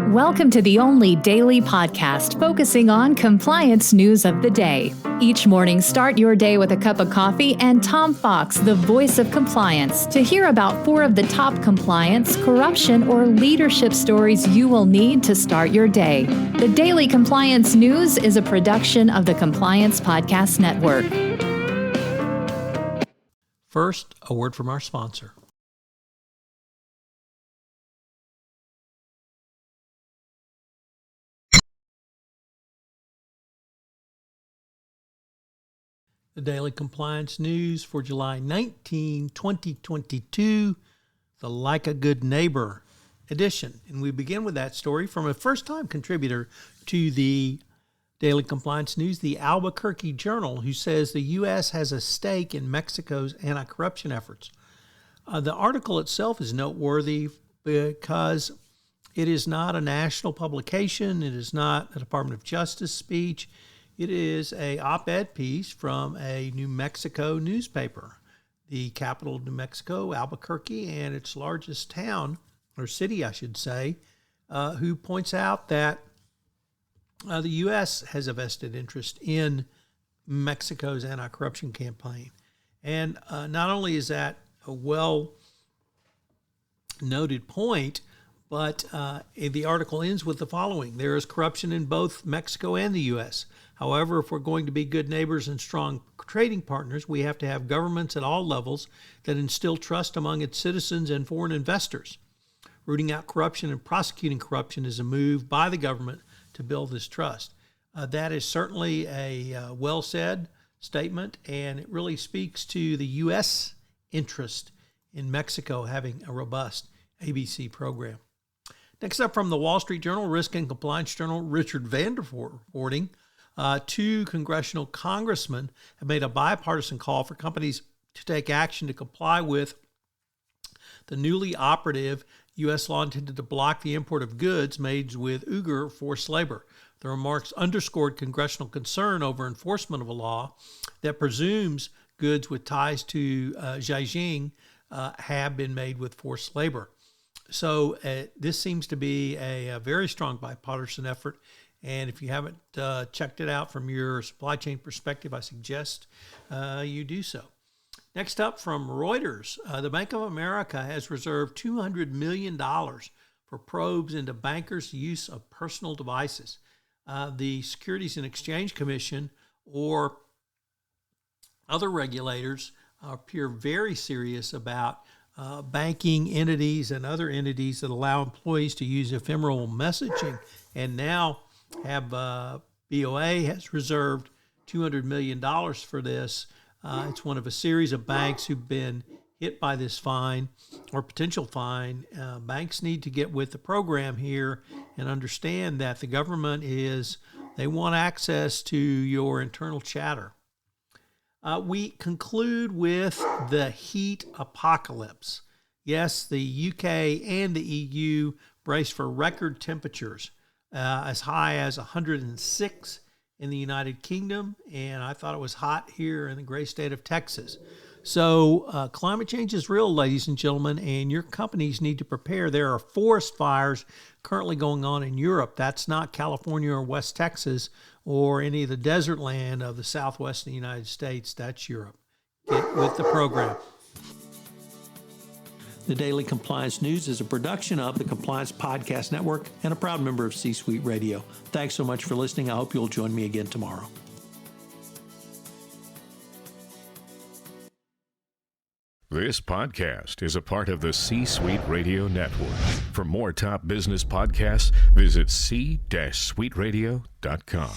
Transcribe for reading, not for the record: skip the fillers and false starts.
Welcome to the only daily podcast focusing on compliance news of the day. Each morning, start your day with a cup of coffee and Tom Fox, the voice of compliance, to hear about 4 of the top compliance, corruption, or leadership stories you will need to start your day. The Daily Compliance News is a production of the Compliance Podcast Network. First, a word from our sponsor. The Daily Compliance News for July 19, 2022, the Like a Good Neighbor edition. And we begin with that story from a first-time contributor to the Daily Compliance News, the Albuquerque Journal, who says the U.S. has a stake in Mexico's anti-corruption efforts. The article itself is noteworthy because it is not a national publication. It is not a Department of Justice speech. It is a op-ed piece from a New Mexico newspaper, the capital of New Mexico, Albuquerque, and its largest town, or city, I should say, who points out that the U.S. has a vested interest in Mexico's anti-corruption campaign. And not only is that a well-noted point, but the article ends with the following. There is corruption in both Mexico and the U.S. However, if we're going to be good neighbors and strong trading partners, we have to have governments at all levels that instill trust among its citizens and foreign investors. Rooting out corruption and prosecuting corruption is a move by the government to build this trust. That is certainly a well-said statement, and it really speaks to the U.S. interest in Mexico having a robust ABC program. Next up from the Wall Street Journal, Risk and Compliance Journal, Richard Vandervoort reporting, 2 congressional congressmen have made a bipartisan call for companies to take action to comply with the newly operative U.S. law intended to block the import of goods made with Uyghur forced labor. The remarks underscored congressional concern over enforcement of a law that presumes goods with ties to Xinjiang have been made with forced labor. So this seems to be a very strong bipartisan effort. And if you haven't checked it out from your supply chain perspective, I suggest you do so. Next up from Reuters, the Bank of America has reserved $200 million for probes into bankers' use of personal devices. The Securities and Exchange Commission or other regulators appear very serious about banking entities and other entities that allow employees to use ephemeral messaging. And now BOA has reserved $200 million for this. It's one of a series of banks who've been hit by this fine or potential fine. Banks need to get with the program here and understand that the government they want access to your internal chatter. We conclude with the heat apocalypse. Yes, the UK and the EU brace for record temperatures as high as 106 in the United Kingdom, and I thought it was hot here in the great state of Texas. So climate change is real, ladies and gentlemen, and your companies need to prepare. There are forest fires currently going on in Europe. That's not California or West Texas or any of the desert land of the Southwest of the United States. That's Europe. Get with the program. The Daily Compliance News is a production of the Compliance Podcast Network and a proud member of C-Suite Radio. Thanks so much for listening. I hope you'll join me again tomorrow. This podcast is a part of the C-Suite Radio Network. For more top business podcasts, visit c-suiteradio.com.